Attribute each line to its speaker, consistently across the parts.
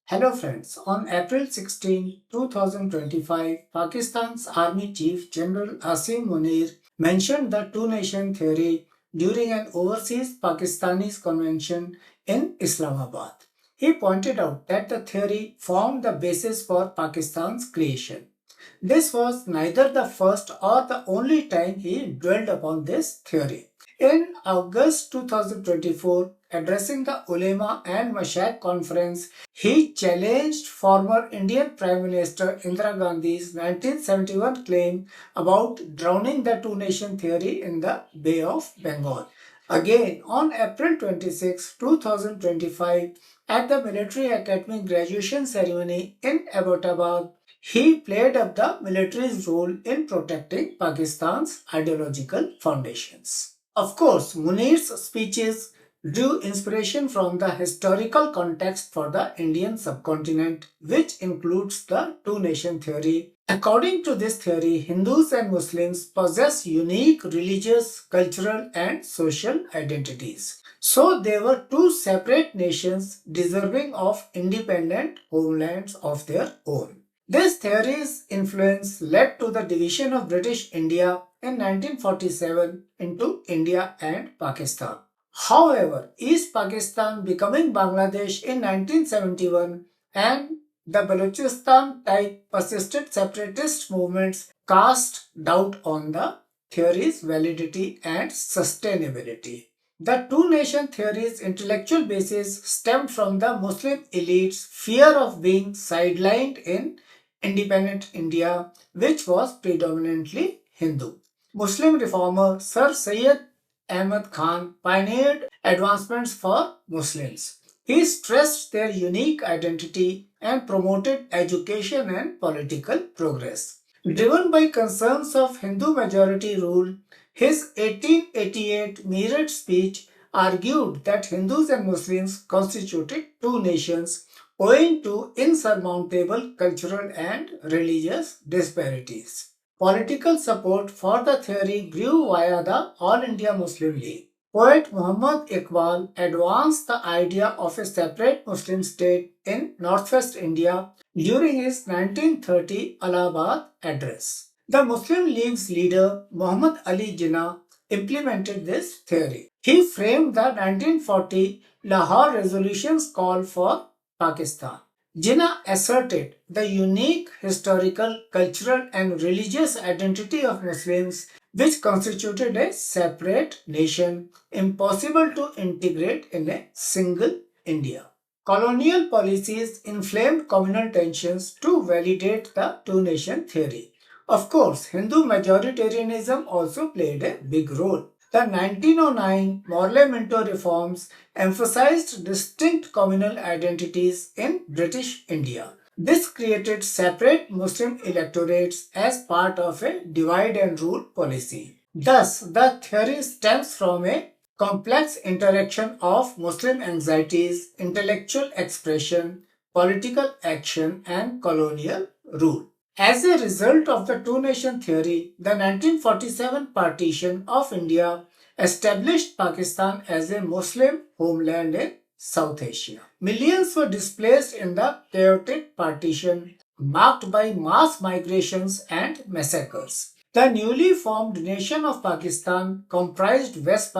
Speaker 1: Hello friends, on April 16, 2025, Pakistan's Army Chief General Asim Munir mentioned the two-nation theory during an overseas Pakistani convention in Islamabad. He pointed out that the theory formed the basis for Pakistan's creation. This was neither the first or the only time he dwelled upon this theory. In August 2024, addressing the Ulema and Mashayikh conference, he challenged former Indian Prime Minister Indira Gandhi's 1971 claim about drowning the two-nation theory in the Bay of Bengal. Again, on April 26, 2025, at the Military Academy graduation ceremony in Abbottabad, he played up the military's role in protecting Pakistan's ideological foundations. Of course, Munir's speeches drew inspiration from the historical context for the Indian subcontinent, which includes the two-nation theory. According to this theory, Hindus and Muslims possess unique religious, cultural, and social identities. So they were two separate nations deserving of independent homelands of their own. This theory's influence led to the division of British India in 1947 into India and Pakistan. However, East Pakistan becoming Bangladesh in 1971 and the Balochistan-type persistent separatist movements cast doubt on the theory's validity and sustainability. The two-nation theory's intellectual basis stemmed from the Muslim elite's fear of being sidelined in independent India, which was predominantly Hindu. Muslim reformer Sir Syed Ahmad Khan pioneered advancements for Muslims. He stressed their unique identity and promoted education and political progress. Driven by concerns of Hindu majority rule, his 1888 Meerut speech argued that Hindus and Muslims constituted two nations owing to insurmountable cultural and religious disparities. Political support for the theory grew via the All India Muslim League. Poet Muhammad Iqbal advanced the idea of a separate Muslim state in northwest India during his 1930 Allahabad address. The Muslim League's leader Muhammad Ali Jinnah implemented this theory. He framed the 1940 Lahore resolution's call for Pakistan. Jinnah asserted the unique historical, cultural, and religious identity of Muslims, which constituted a separate nation impossible to integrate in a single India. Colonial policies inflamed communal tensions to validate the two-nation theory. Of course, Hindu majoritarianism also played a big role. The 1909 Morley-Minto reforms emphasized distinct communal identities in British India. This created separate Muslim electorates as part of a divide and rule policy. Thus, the theory stems from a complex interaction of Muslim anxieties, intellectual expression, political action, and colonial rule. As a result of the two-nation theory, the 1947 partition of India established Pakistan as a Muslim homeland in South Asia. Millions were displaced in the chaotic partition, marked by mass migrations and massacres. The newly formed nation of Pakistan comprised West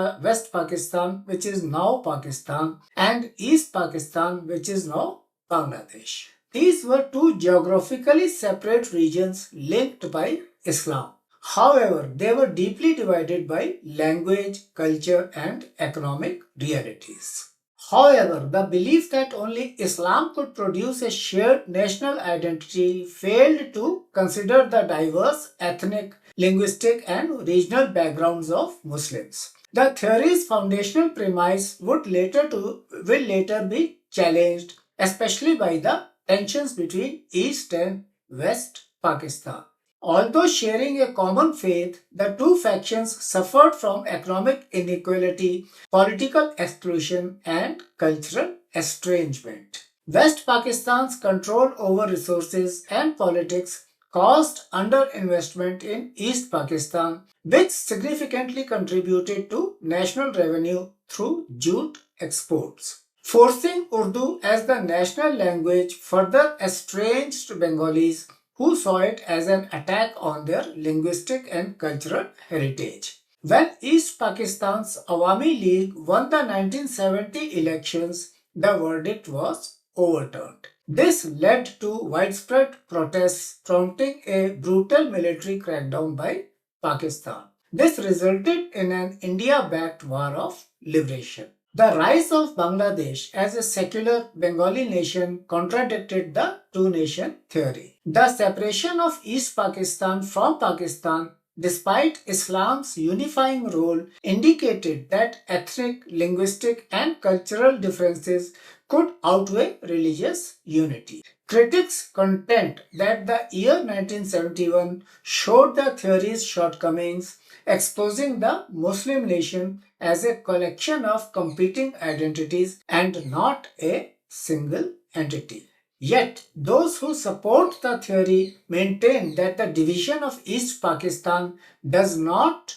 Speaker 1: Pakistan, which is now Pakistan, and East Pakistan, which is now Bangladesh. These were two geographically separate regions linked by Islam. However, they were deeply divided by language, culture, and economic realities. However, the belief that only Islam could produce a shared national identity failed to consider the diverse ethnic, linguistic, and regional backgrounds of Muslims. The theory's foundational premise will later be challenged, especially by the tensions between East and West Pakistan. Although sharing a common faith, the two factions suffered from economic inequality, political exclusion, and cultural estrangement. West Pakistan's control over resources and politics caused underinvestment in East Pakistan, which significantly contributed to national revenue through jute exports. Forcing Urdu as the national language further estranged Bengalis who saw it as an attack on their linguistic and cultural heritage. When East Pakistan's Awami League won the 1970 elections, the verdict was overturned. This led to widespread protests, prompting a brutal military crackdown by Pakistan. This resulted in an India-backed war of liberation. The rise of Bangladesh as a secular Bengali nation contradicted the two-nation theory. The separation of East Pakistan from Pakistan, despite Islam's unifying role, indicated that ethnic, linguistic, and cultural differences could outweigh religious unity. Critics contend that the year 1971 showed the theory's shortcomings, exposing the Muslim nation as a collection of competing identities and not a single entity. Yet, those who support the theory maintain that the division of East Pakistan does not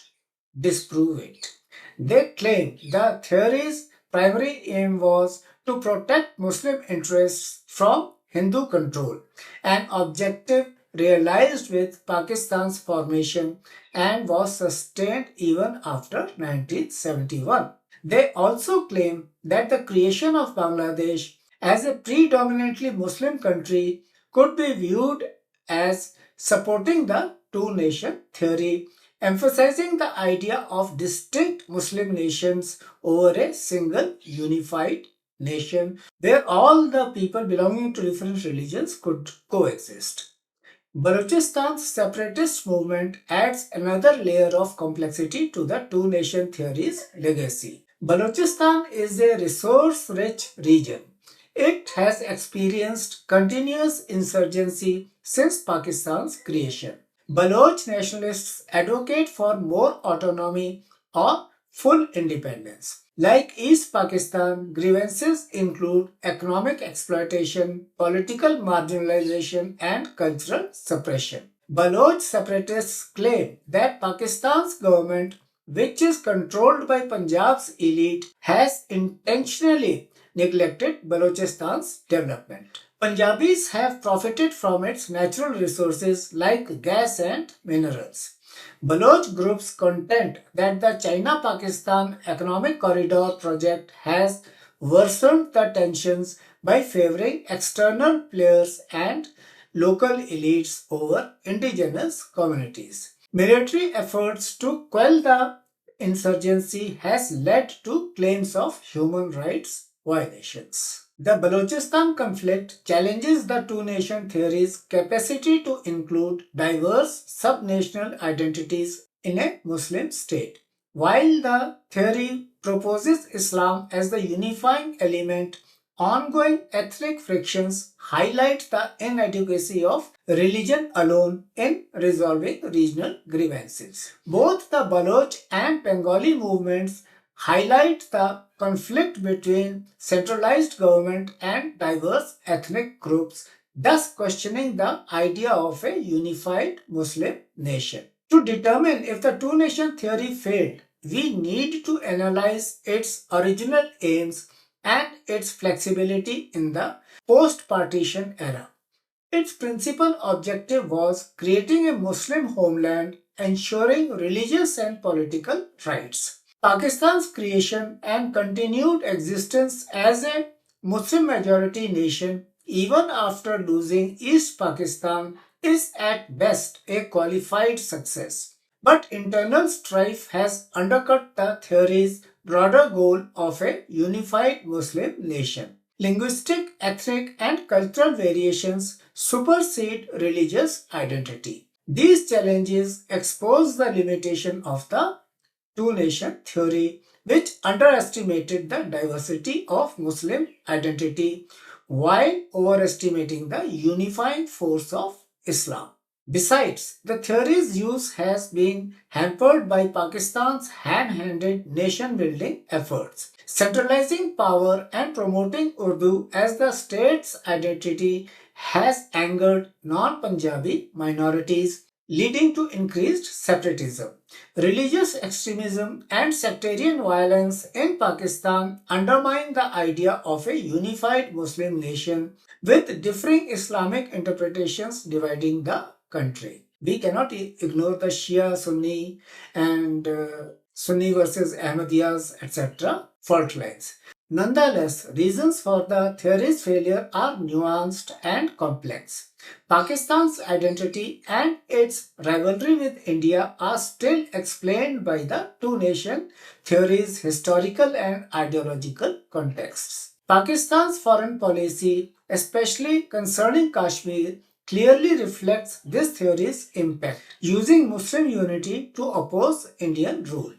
Speaker 1: disprove it. They claim the theory's primary aim was to protect Muslim interests from Hindu control, an objective realized with Pakistan's formation and was sustained even after 1971. They also claim that the creation of Bangladesh as a predominantly Muslim country could be viewed as supporting the two-nation theory, emphasizing the idea of distinct Muslim nations over a single unified nation where all the people belonging to different religions could coexist. Balochistan's separatist movement adds another layer of complexity to the two-nation theory's legacy. Balochistan is a resource-rich region. It has experienced continuous insurgency since Pakistan's creation. Baloch nationalists advocate for more autonomy or full independence. Like East Pakistan, grievances include economic exploitation, political marginalization, and cultural suppression. Baloch separatists claim that Pakistan's government, which is controlled by Punjab's elite, has intentionally neglected Balochistan's development. Punjabis have profited from its natural resources like gas and minerals. Baloch groups contend that the China-Pakistan Economic Corridor project has worsened the tensions by favoring external players and local elites over indigenous communities. Military efforts to quell the insurgency has led to claims of human rights violations. The Balochistan conflict challenges the two-nation theory's capacity to include diverse subnational identities in a Muslim state. While the theory proposes Islam as the unifying element, ongoing ethnic frictions highlight the inadequacy of religion alone in resolving regional grievances. Both the Baloch and Bengali movements highlight the conflict between centralized government and diverse ethnic groups, thus questioning the idea of a unified Muslim nation. To determine if the two-nation theory failed, we need to analyze its original aims and its flexibility in the post-partition era. Its principal objective was creating a Muslim homeland, ensuring religious and political rights. Pakistan's creation and continued existence as a Muslim majority nation, even after losing East Pakistan, is at best a qualified success. But internal strife has undercut the theory's broader goal of a unified Muslim nation. Linguistic, ethnic, and cultural variations supersede religious identity. These challenges expose the limitation of the two-nation theory, which underestimated the diversity of Muslim identity while overestimating the unifying force of Islam. Besides, the theory's use has been hampered by Pakistan's ham-handed nation-building efforts. Centralizing power and promoting Urdu as the state's identity has angered non-Punjabi minorities, leading to increased separatism. Religious extremism and sectarian violence in Pakistan undermine the idea of a unified Muslim nation with differing Islamic interpretations dividing the country. We cannot ignore the Shia, Sunni, and Sunni versus Ahmadiyas, etc. fault lines. Nonetheless, reasons for the theory's failure are nuanced and complex. Pakistan's identity and its rivalry with India are still explained by the two-nation theory's historical and ideological contexts. Pakistan's foreign policy, especially concerning Kashmir, clearly reflects this theory's impact, using Muslim unity to oppose Indian rule.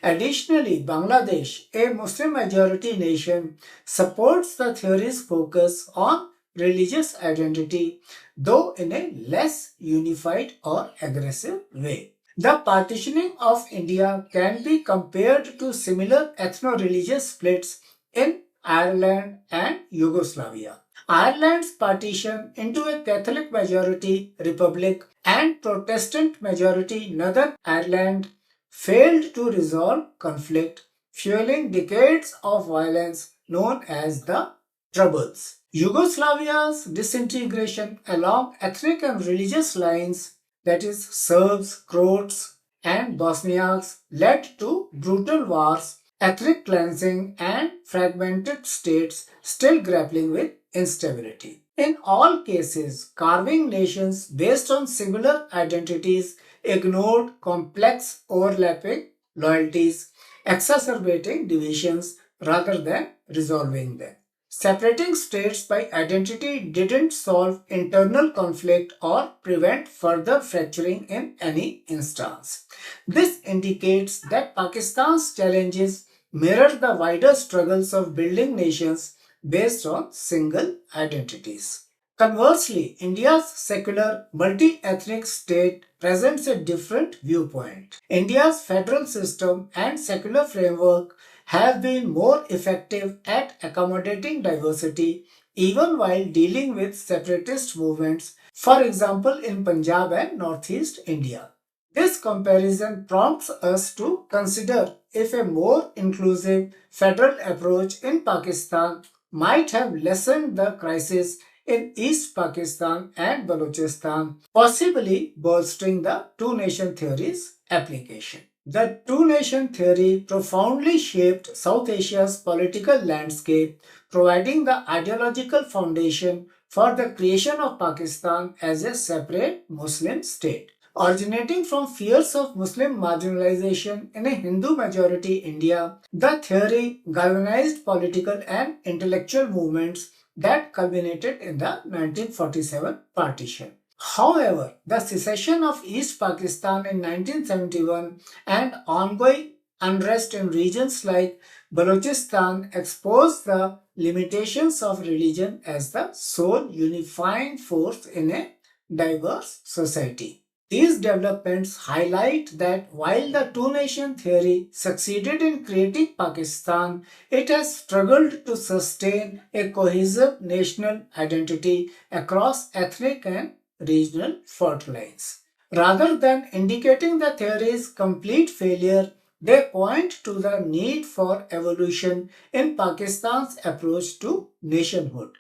Speaker 1: Additionally, Bangladesh, a Muslim-majority nation, supports the theory's focus on religious identity, though in a less unified or aggressive way. The partitioning of India can be compared to similar ethno-religious splits in Ireland and Yugoslavia. Ireland's partition into a Catholic majority republic and Protestant majority Northern Ireland failed to resolve conflict, fueling decades of violence known as the Troubles. Yugoslavia's disintegration along ethnic and religious lines, that is, Serbs, Croats, and Bosniaks, led to brutal wars, ethnic cleansing, and fragmented states still grappling with instability. In all cases, carving nations based on similar identities ignored complex overlapping loyalties, exacerbating divisions rather than resolving them. Separating states by identity didn't solve internal conflict or prevent further fracturing in any instance. This indicates that Pakistan's challenges mirror the wider struggles of building nations based on single identities. Conversely, India's secular, multi-ethnic state presents a different viewpoint. India's federal system and secular framework have been more effective at accommodating diversity even while dealing with separatist movements, for example in Punjab and Northeast India. This comparison prompts us to consider if a more inclusive federal approach in Pakistan might have lessened the crisis in East Pakistan and Balochistan, possibly bolstering the two-nation theory's application. The two-nation theory profoundly shaped South Asia's political landscape, providing the ideological foundation for the creation of Pakistan as a separate Muslim state. Originating from fears of Muslim marginalization in a Hindu-majority India, the theory galvanized political and intellectual movements that culminated in the 1947 partition. However, the secession of East Pakistan in 1971 and ongoing unrest in regions like Balochistan exposed the limitations of religion as the sole unifying force in a diverse society. These developments highlight that while the two-nation theory succeeded in creating Pakistan, it has struggled to sustain a cohesive national identity across ethnic and regional fault lines. Rather than indicating the theory's complete failure, they point to the need for evolution in Pakistan's approach to nationhood.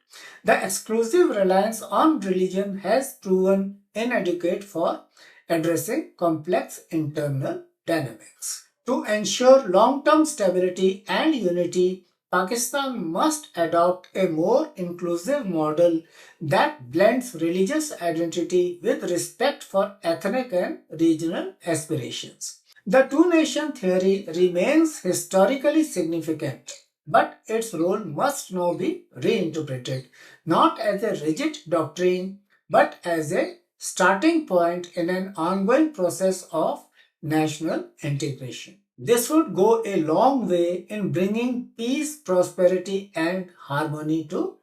Speaker 1: The exclusive reliance on religion has proven inadequate for addressing complex internal dynamics. To ensure long-term stability and unity, Pakistan must adopt a more inclusive model that blends religious identity with respect for ethnic and regional aspirations. The two-nation theory remains historically significant, but its role must now be reinterpreted, not as a rigid doctrine, but as a starting point in an ongoing process of national integration. This would go a long way in bringing peace, prosperity, and harmony to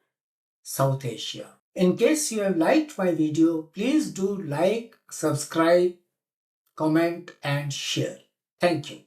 Speaker 1: South Asia. In case you have liked my video, please do like, subscribe, comment, and share. Thank you.